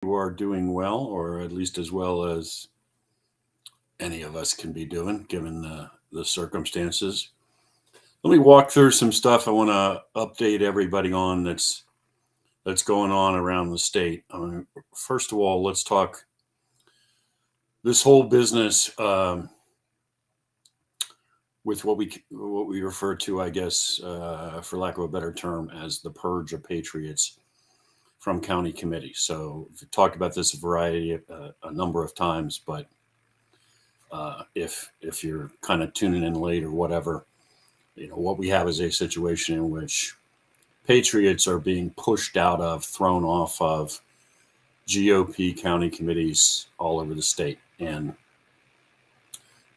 You are doing well, or at least as well as any of us can be doing, given the circumstances. Let me walk through some stuff I want to update everybody on that's going on around the state. First of all, let's talk this whole business with what we refer to, I guess, for lack of a better term, as the purge of patriots from county committees. So we've talked about this a number of times, but if you're kind of tuning in late or whatever, what we have is a situation in which patriots are being pushed out of, thrown off of GOP county committees all over the state. And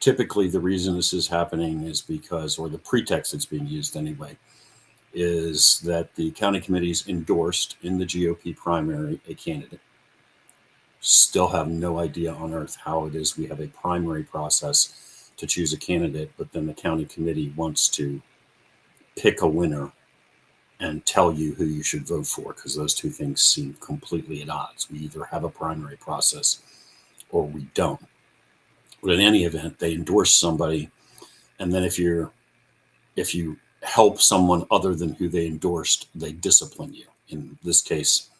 typically, the reason this is happening is because, or the pretext that's being used anyway, is that the county committees endorsed in the GOP primary a candidate. Still have no idea on earth how it is we have a primary process to choose a candidate, but then the county committee wants to pick a winner and tell you who you should vote for, because those two things seem completely at odds. We either have a primary process or we don't. But in any event, they endorse somebody, and then if you help someone other than who they endorsed, they discipline you. In this case,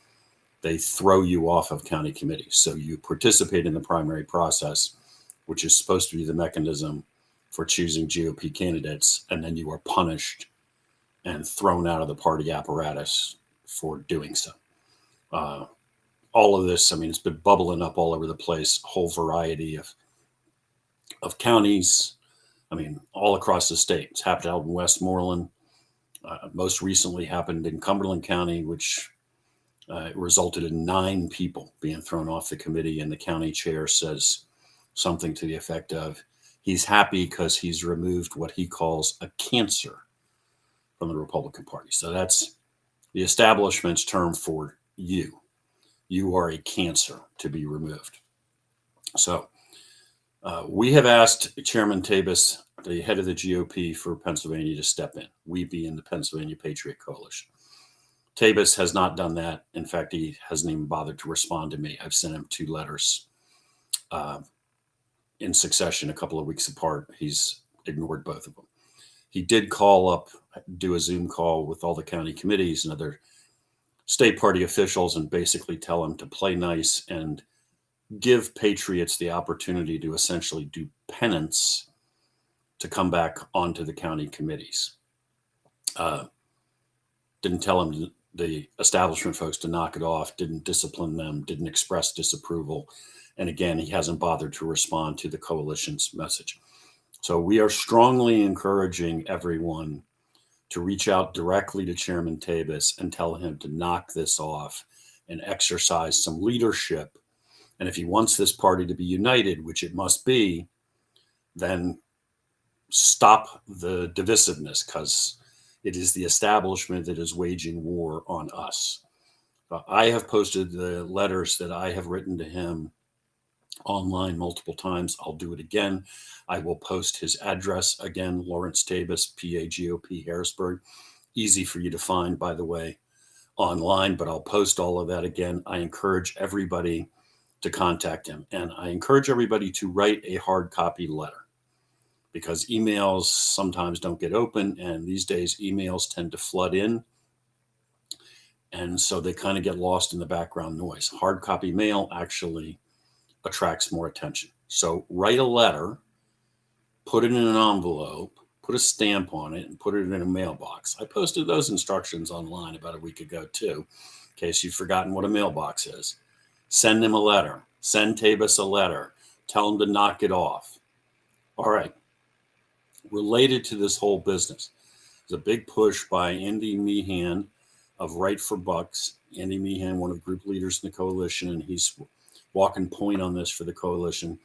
they throw you off of county committee. So you participate in the primary process, which is supposed to be the mechanism for choosing GOP candidates, and then you are punished and thrown out of the party apparatus for doing so. All of this, it's been bubbling up all over the place, a whole variety of counties, all across the state. It's happened out in Westmoreland. Most recently happened in Cumberland County, which resulted in 9 people being thrown off the committee. And the county chair says something to the effect of, he's happy because he's removed what he calls a cancer from the Republican Party. So that's the establishment's term for you. You are a cancer to be removed. So we have asked Chairman Tabus, the head of the GOP for Pennsylvania, to step in. We being the Pennsylvania Patriot Coalition. Tabus has not done that. In fact, he hasn't even bothered to respond to me. I've sent him 2 letters in succession, a couple of weeks apart. He's ignored both of them. He did do a Zoom call with all the county committees and other state party officials and basically tell them to play nice and give patriots the opportunity to essentially do penance to come back onto the county committees. Didn't tell them, the establishment folks, to knock it off, didn't discipline them, didn't express disapproval. And again, he hasn't bothered to respond to the coalition's message. So we are strongly encouraging everyone to reach out directly to Chairman Tabus and tell him to knock this off and exercise some leadership. And if he wants this party to be united, which it must be, then stop the divisiveness, because it is the establishment that is waging war on us. I have posted the letters that I have written to him online multiple times. I'll do it again. I will post his address again, Lawrence Tabus, PAGOP, Harrisburg. Easy for you to find, by the way, online, but I'll post all of that again. I encourage everybody to contact him, and I encourage everybody to write a hard copy letter, because emails sometimes don't get open, and these days emails tend to flood in, and so they kind of get lost in the background noise. Hard copy mail actually attracts more attention. So write a letter, put it in an envelope, put a stamp on it, and put it in a mailbox. I posted those instructions online about a week ago too, in case you've forgotten what a mailbox is. Send him a letter. Send Tabus a letter. Tell him to knock it off. All right. Related to this whole business, there's a big push by Andy Meehan of Right for Bucks. Andy Meehan, one of the group leaders in the coalition, and he's walking point on this for the coalition.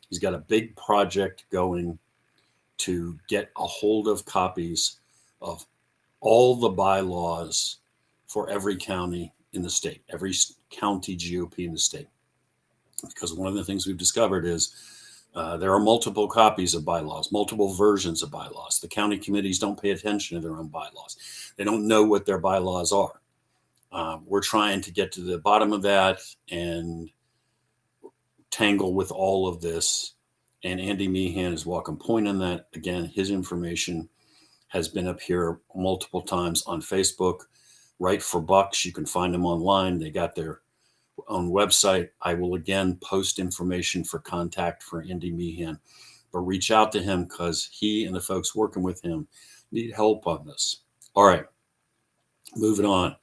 He's got a big project going to get a hold of copies of all the bylaws for every county in the state, every county GOP in the state. Because one of the things we've discovered is there are multiple copies of bylaws, multiple versions of bylaws. The county committees don't pay attention to their own bylaws. They don't know what their bylaws are. We're trying to get to the bottom of that and tangle with all of this. And Andy Meehan is welcome point on that. Again, his information has been up here multiple times on Facebook. Right for Bucks, you can find them online. They got their own website. I will again post information for contact for Andy Meehan, but reach out to him because he and the folks working with him need help on this. All right, moving on.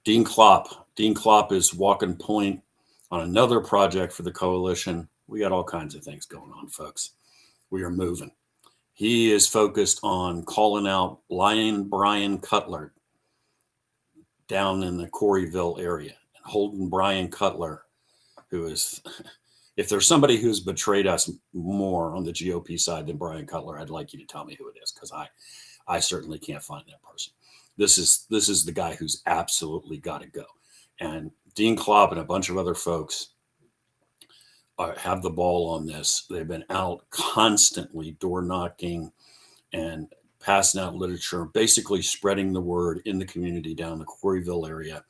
Dean Klopp. Dean Klopp is walking point on another project for the coalition. We got all kinds of things going on, folks. We are moving. He is focused on calling out Lion Brian Cutler down in the Coreyville area and holding Brian Cutler, who is, if there's somebody who's betrayed us more on the GOP side than Brian Cutler, I'd like you to tell me who it is, because I certainly can't find that person. This is the guy who's absolutely got to go. And Dean Klopp and a bunch of other folks have the ball on this. They've been out constantly door knocking and passing out literature, basically spreading the word in the community down the Coreyville area,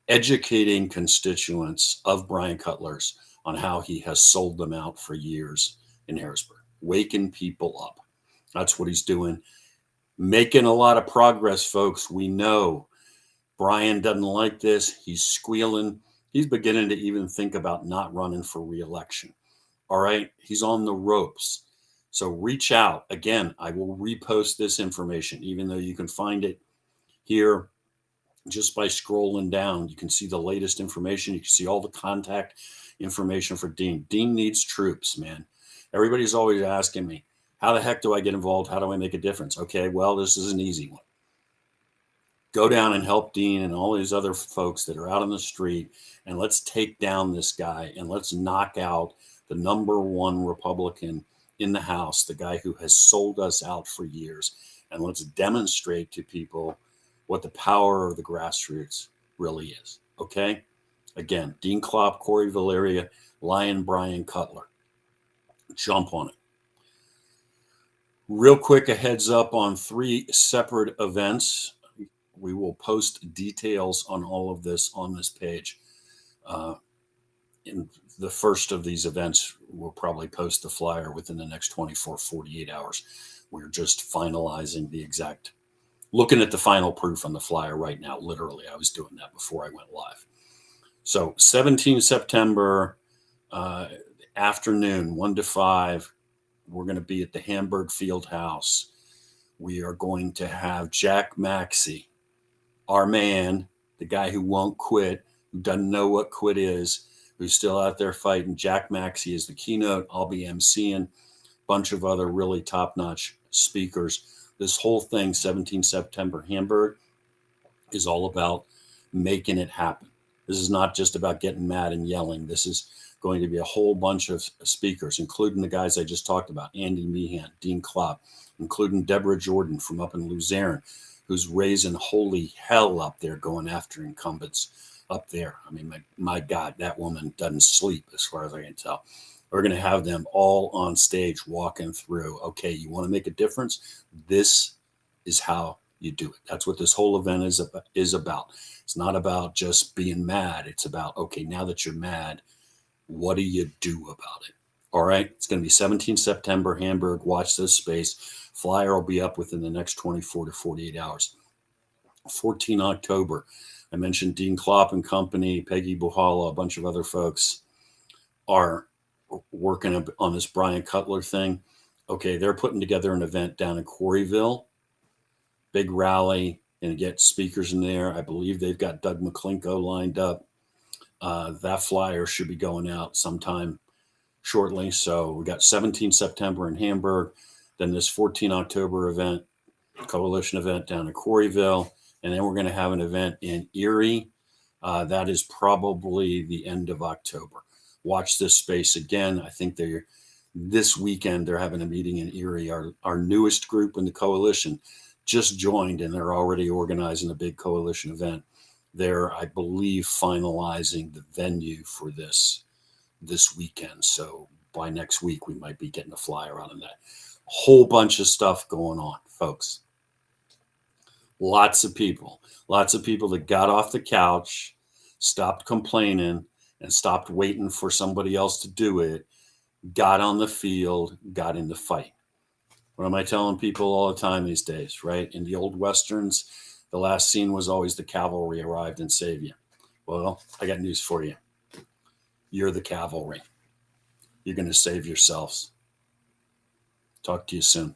educating constituents of Brian Cutler's on how he has sold them out for years in Harrisburg, waking people up. That's what he's doing. Making a lot of progress, folks. We know Brian doesn't like this. He's squealing. He's beginning to even think about not running for re-election. All right. He's on the ropes. So reach out. Again, I will repost this information, even though you can find it here just by scrolling down. You can see the latest information. You can see all the contact information for Dean. Dean needs troops, man. Everybody's always asking me, how the heck do I get involved? How do I make a difference? Okay, well, this is an easy one. Go down and help Dean and all these other folks that are out on the street, and let's take down this guy, and let's knock out the #1 Republican in the House, the guy who has sold us out for years, and let's demonstrate to people what the power of the grassroots really is. Okay? Again, Dean Klopp, Coreyville area, Lion Brian Cutler. Jump on it. Real quick, a heads up on 3 separate events. We will post details on all of this on this page. In the first of these events, we'll probably post the flyer within the next 24, 48 hours. We're just finalizing the exact, looking at the final proof on the flyer right now. Literally, I was doing that before I went live. So 17 September afternoon, 1 to 5, we're going to be at the Hamburg Field House. We are going to have Jack Maxey, our man, the guy who won't quit, who doesn't know what quit is, who's still out there fighting. Jack Maxey is the keynote. I'll be emceeing. A bunch of other really top-notch speakers. This whole thing, 17 September Hamburg, is all about making it happen. This is not just about getting mad and yelling. This is going to be a whole bunch of speakers, including the guys I just talked about, Andy Meehan, Dean Klopp, including Deborah Jordan from up in Luzerne, who's raising holy hell up there going after incumbents up there. I mean, my God, that woman doesn't sleep as far as I can tell. We're going to have them all on stage walking through. Okay, you want to make a difference? This is how you do it. That's what this whole event is about. It's not about just being mad. It's about, okay, now that you're mad, what do you do about it? All right. It's going to be 17 September, Hamburg. Watch this space. Flyer will be up within the next 24 to 48 hours. 14 October. I mentioned Dean Klopp and company, Peggy Buhala, a bunch of other folks are working on this Brian Cutler thing. Okay. They're putting together an event down in Coreyville, big rally, and get speakers in there. I believe they've got Doug McClinko lined up. That flyer should be going out sometime shortly. So we got 17 September in Hamburg, then this 14 October event, coalition event down in Coreyville, and then we're going to have an event in Erie. That is probably the end of October. Watch this space again. I think this weekend they're having a meeting in Erie. Our newest group in the coalition just joined, and they're already organizing a big coalition event. They're, I believe, finalizing the venue for this weekend. So by next week, we might be getting a flyer out on that. Whole bunch of stuff going on, folks. Lots of people, that got off the couch, stopped complaining, and stopped waiting for somebody else to do it, got on the field, got in the fight. What am I telling people all the time these days, right? In the old Westerns, the last scene was always the cavalry arrived and saved you. Well, I got news for you. You're the cavalry. You're going to save yourselves. Talk to you soon.